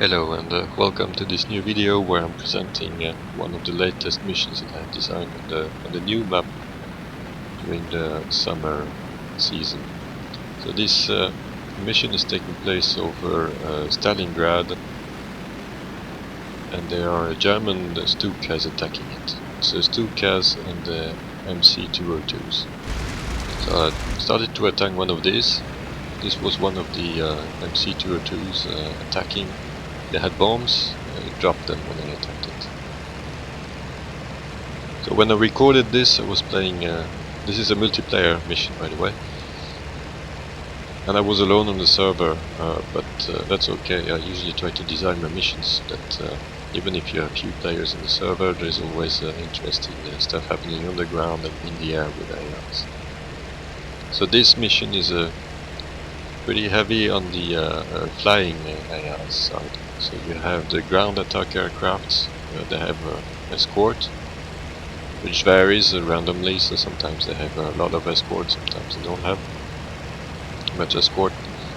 Hello and welcome to this new video where I'm presenting one of the latest missions that I have designed on the new map during the summer season. So this mission is taking place over Stalingrad, and there are German Stukas attacking it. So Stukas and the MC-202s. So I started to attack one of these. This was one of the MC-202s attacking. They had bombs, I dropped them when I attacked it. So when I recorded this, I was playing, this is a multiplayer mission by the way, and I was alone on the server, but that's okay. I usually try to design my missions that even if you have few players in the server, there's always interesting stuff happening on the ground and in the air with AIs. So this mission is pretty heavy on the flying AI side. So you have the ground attack aircrafts, they have escort, which varies randomly, so sometimes they have a lot of escort, sometimes they don't have much escort.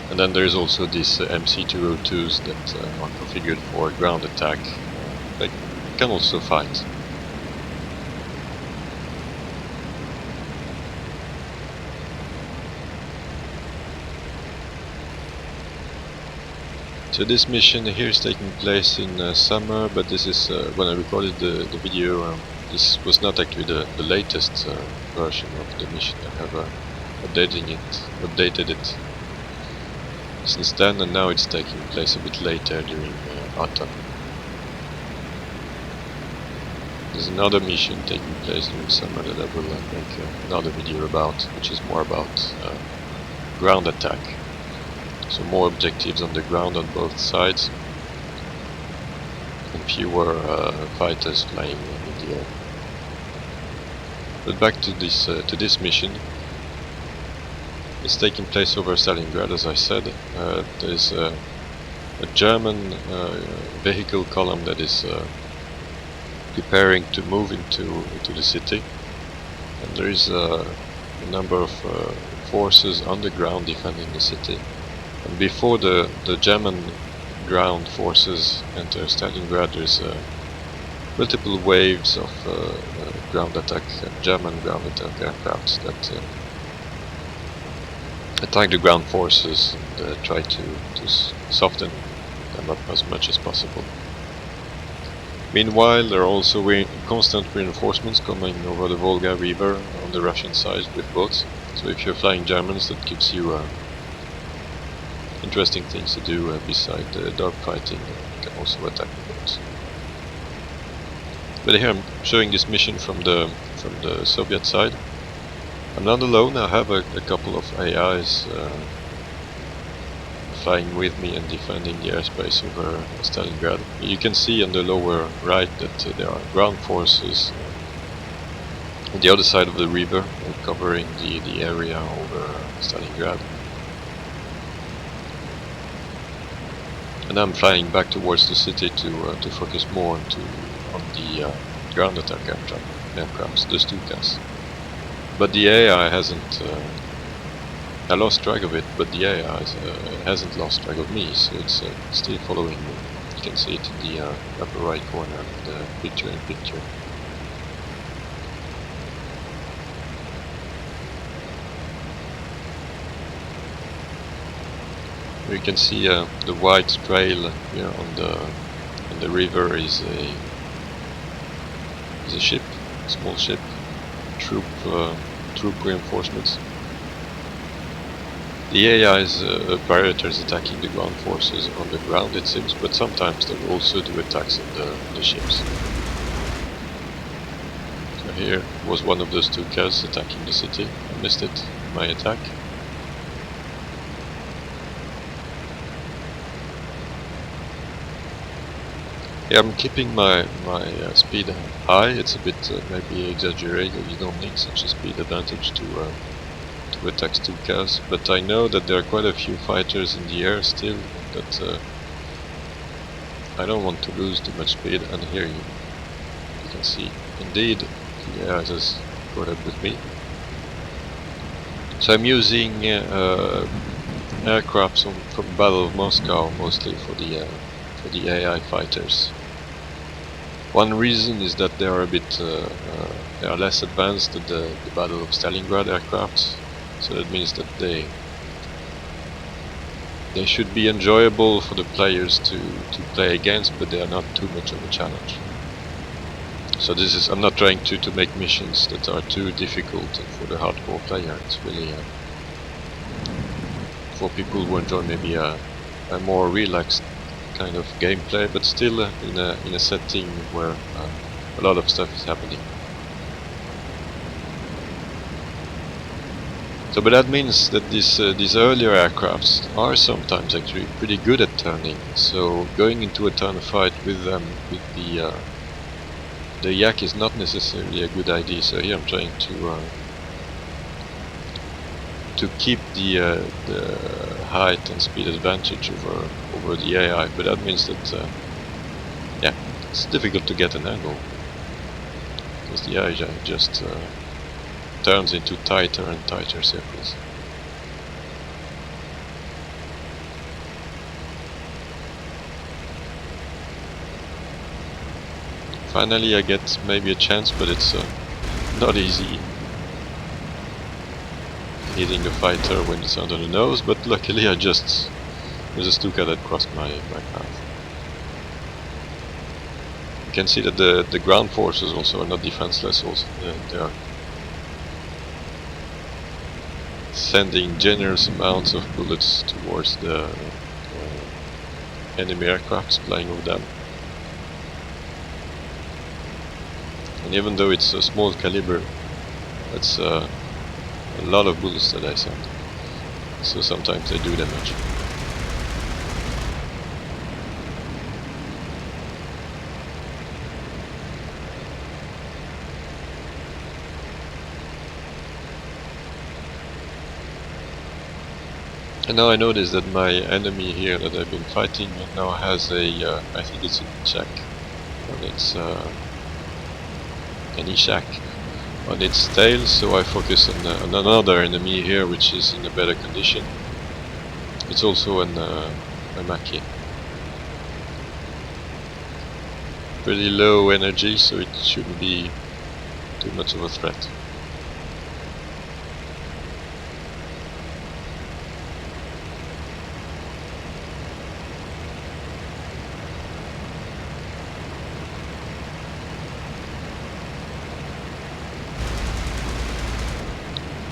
And then there's also these MC-202s that are configured for ground attack. They can also fight. So this mission here is taking place in summer, but this is when I recorded the video. This was not actually the latest version of the mission. I have updated it since then, and now it's taking place a bit later during autumn. There's another mission taking place during summer that I will make another video about, which is more about ground attack. So more objectives on the ground on both sides, and fewer fighters flying in the air. But back to this mission. It's taking place over Stalingrad, as I said. There's a German vehicle column that is preparing to move into the city, and there is a number of forces on the ground defending the city. And before the German ground forces enter Stalingrad, there's multiple waves of ground attack, German ground attack aircraft that attack the ground forces and try to soften them up as much as possible. Meanwhile, there are also constant reinforcements coming over the Volga River on the Russian side with boats. So if you're flying Germans, that gives you interesting things to do beside dogfighting. You can also attack the boats. But here I'm showing this mission from the Soviet side. I'm not alone. I have a couple of AIs flying with me and defending the airspace over Stalingrad. You can see on the lower right that there are ground forces on the other side of the river covering the area over Stalingrad. And I'm flying back towards the city to focus more on the ground attack aircrafts, the Stukas. But the AI hasn't. I lost track of it, but the AI hasn't lost track of me, so it's still following me. You can see it in the upper right corner of the picture-in-picture. You can see the white trail here on the river is a ship, a small ship, troop reinforcements. The AI is operators attacking the ground forces on the ground, it seems, but sometimes they will also do attacks on the ships. So here was one of those Stukas attacking the city. I missed it, my attack. Yeah, I'm keeping my speed high. It's a bit maybe exaggerated. You don't need such a speed advantage to attack Stukas, but I know that there are quite a few fighters in the air still, that I don't want to lose too much speed. And here you can see, indeed, the AI has caught up with me. So I'm using aircraft from Battle of Moscow mostly for for the AI fighters. One reason is that they are a bit they are less advanced than the Battle of Stalingrad aircraft, so that means that they should be enjoyable for the players to play against, but they are not too much of a challenge. So this is, I'm not trying to make missions that are too difficult for the hardcore player. It's really for people who enjoy maybe a more relaxed kind of gameplay, but still in a setting where a lot of stuff is happening. So, but that means that these earlier aircrafts are sometimes actually pretty good at turning. So going into a turn fight with them, with the Yak, is not necessarily a good idea. So here I'm trying to keep the height and speed advantage over the AI, but that means that yeah, it's difficult to get an angle because the AI just turns into tighter and tighter circles. Finally I get maybe a chance, but it's not easy hitting the fighter when it's under the nose, but luckily there's a Stuka that crossed my path. You can see that the ground forces also are not defenseless. Also, they are sending generous amounts of bullets towards the enemy aircrafts flying over them. And even though it's a small caliber, that's a lot of bullets that I send. So sometimes they do damage. And now I notice that my enemy here that I've been fighting now has a, I think it's an Ishak on its, an Ishak on its tail, so I focus on another enemy here which is in a better condition. It's also a Maki. Pretty low energy, so it shouldn't be too much of a threat.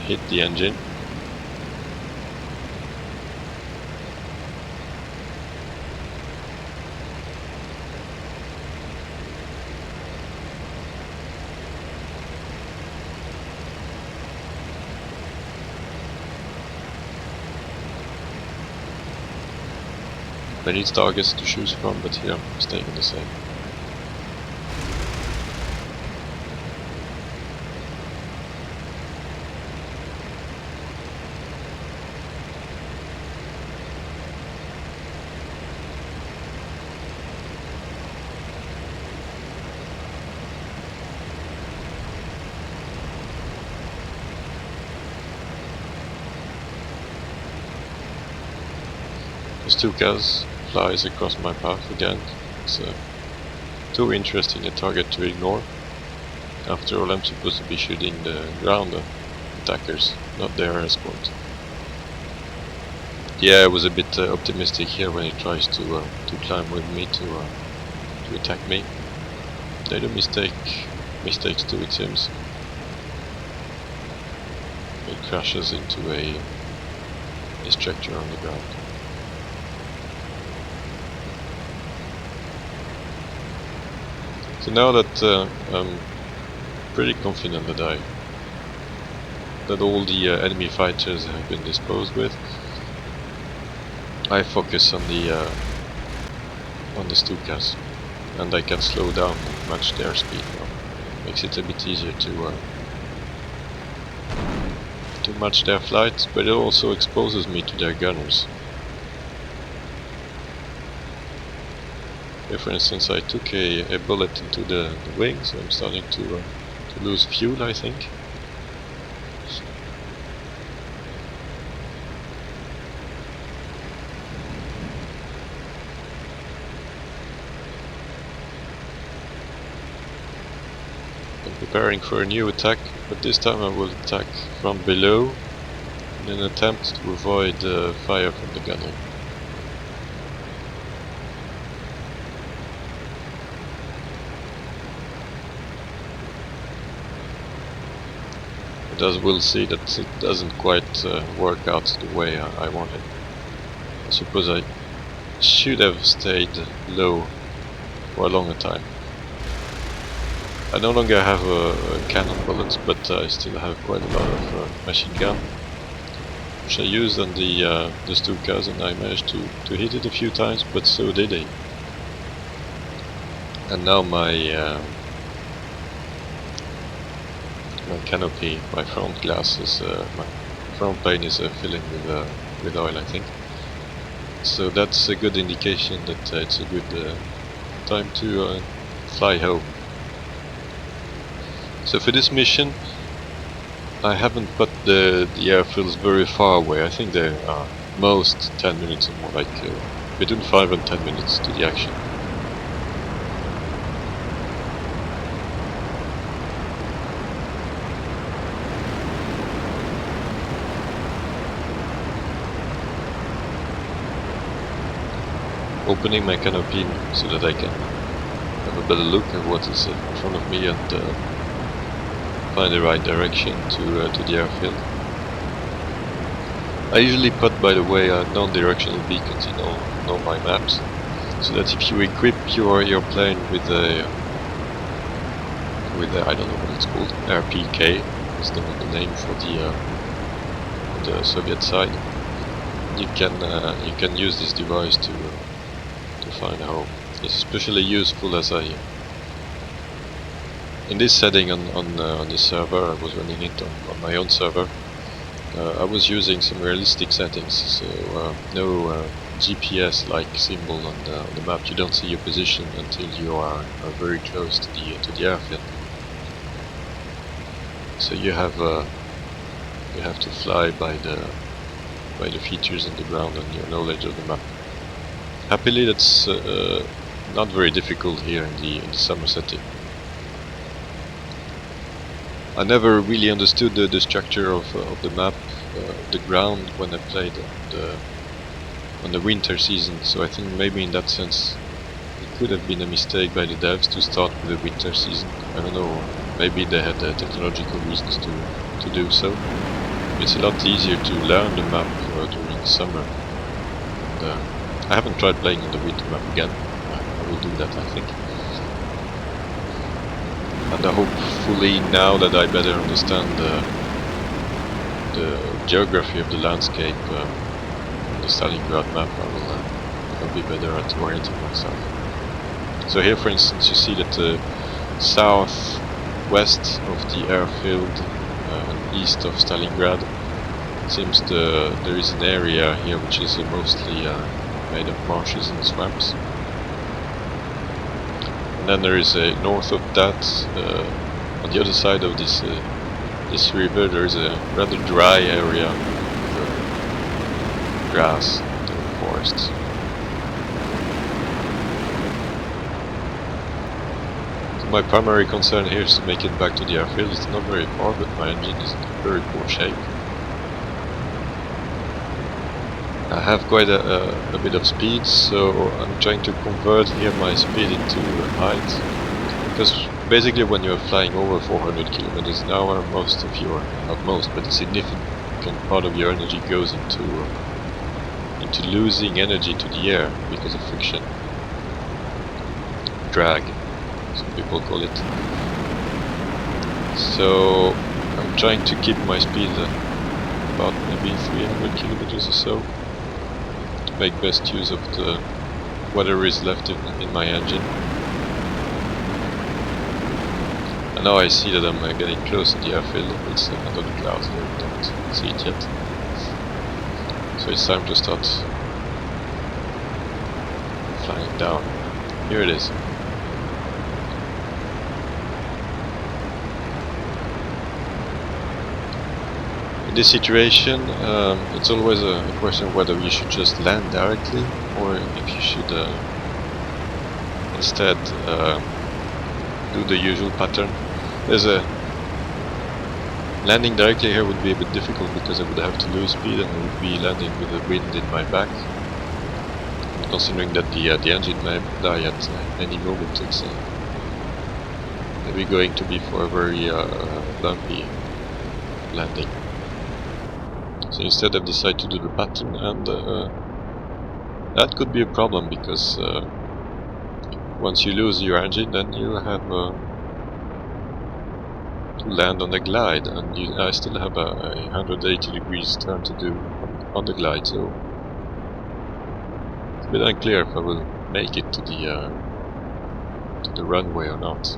Hit the engine. Many targets to choose from, but here I'm staying the same. Stukas flies across my path again. It's too interesting a target to ignore. After all, I'm supposed to be shooting the ground attackers, not their escort. Yeah, I was a bit optimistic here when he tries to climb with me to attack me. They do mistakes too, it seems. It crashes into a structure on the ground. So now that I'm pretty confident that all the enemy fighters have been disposed with, I focus on the Stukas, and I can slow down and match their speed now. Makes it a bit easier to match their flight, but it also exposes me to their gunners. Here, for instance, I took a bullet into the wing, so I'm starting to lose fuel, I think. I'm preparing for a new attack, but this time I will attack from below in an attempt to avoid fire from the gunner. But as we'll see that it doesn't quite work out the way I wanted. I suppose I should have stayed low for a longer time. I no longer have cannon bullets, but I still have quite a lot of machine gun, which I used on the Stukas, and I managed to hit it a few times, but so did he. And now my canopy, my front glass is, my front plane is filling with oil, I think. So that's a good indication that it's a good time to fly home. So for this mission, I haven't put the airfields very far away. I think they are most 10 minutes or more, like between 5 and 10 minutes to the action. Opening my canopy so that I can have a better look at what is in front of me and find the right direction to the airfield. I usually put, by the way, non-directional beacons in all my maps, so that if you equip your plane with a I don't know what it's called, RPK is the name for the Soviet side, you can use this device to find a home. It's especially useful as in this setting on the server I was running it on my own server. I was using some realistic settings, so no GPS-like symbol on the map. You don't see your position until you are very close to the airfield. So you have to fly by the features on the ground and your knowledge of the map. Happily, that's not very difficult here in the summer setting. I never really understood the structure of the map, the ground, when I played on the winter season, so I think maybe in that sense it could have been a mistake by the devs to start with the winter season. I don't know, maybe they had technological reasons to do so. It's a lot easier to learn the map during the summer. And, I haven't tried playing on the winter map again. I will do that, I think. And hopefully, now that I better understand the geography of the landscape, the Stalingrad map, I'll be better at orienting myself. So here, for instance, you see that southwest of the airfield and east of Stalingrad, it seems there is an area here which is mostly made of marshes and swamps. And then there is north of that, on the other side of this river, there is a rather dry area with grass and forests. So my primary concern here is to make it back to the airfield. It's not very far, but my engine is in very poor shape. I have quite a bit of speed, so I'm trying to convert here my speed into height, because basically when you're flying over 400 kilometers an hour, most of your, not most, but a significant part of your energy goes into losing energy to the air because of friction. Drag, some people call it. So I'm trying to keep my speed about maybe 300 kilometers or so, to make best use of the whatever is left in my engine. And now I see that I'm getting close to the airfield. It's under the clouds here, I don't see it yet. So it's time to start flying down. Here it is. In this situation, it's always a question of whether you should just land directly, or if you should instead do the usual pattern, There's a landing directly here would be a bit difficult because I would have to lose speed and I would be landing with the wind in my back. And considering that the engine may die at any moment, it's maybe going to be for a very bumpy landing. So instead I've decided to do the pattern, and that could be a problem because once you lose your engine, then you have to land on the glide, and I still have a 180 degrees turn to do on the glide, so it's a bit unclear if I will make it to the runway or not.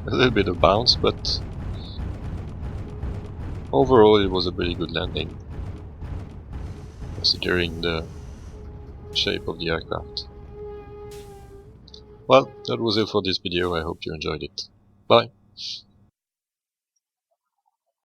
A little bit of bounce, but overall it was a pretty good landing, considering the shape of the aircraft. Well, that was it for this video. I hope you enjoyed it. Bye!